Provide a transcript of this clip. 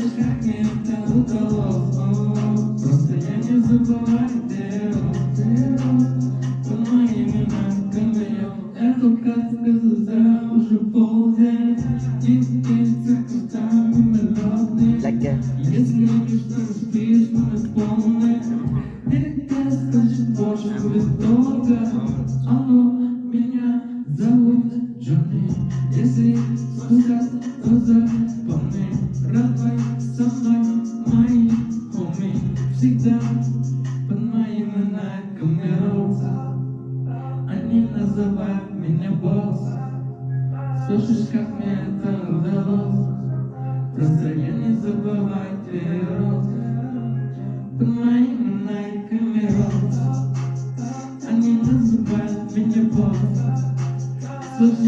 Слышишь, как мне это удалось? Просто я не забываю, где я под моими марками. Я только сказал уже полдень. Тихий цикл мелодный. Если не что спишь, мы исполнены. Переказ хочет больше, будет долго. Меня зовут Джонни. Если слушать, то запомни. Радуй со мной, мои хоми. Всегда под моими знаками роз. Они называют меня босс. Слышишь, как мне это удалось? Просто я не забываю твои розы. Под моими знаками роз. Они называют меня босс. Слышишь,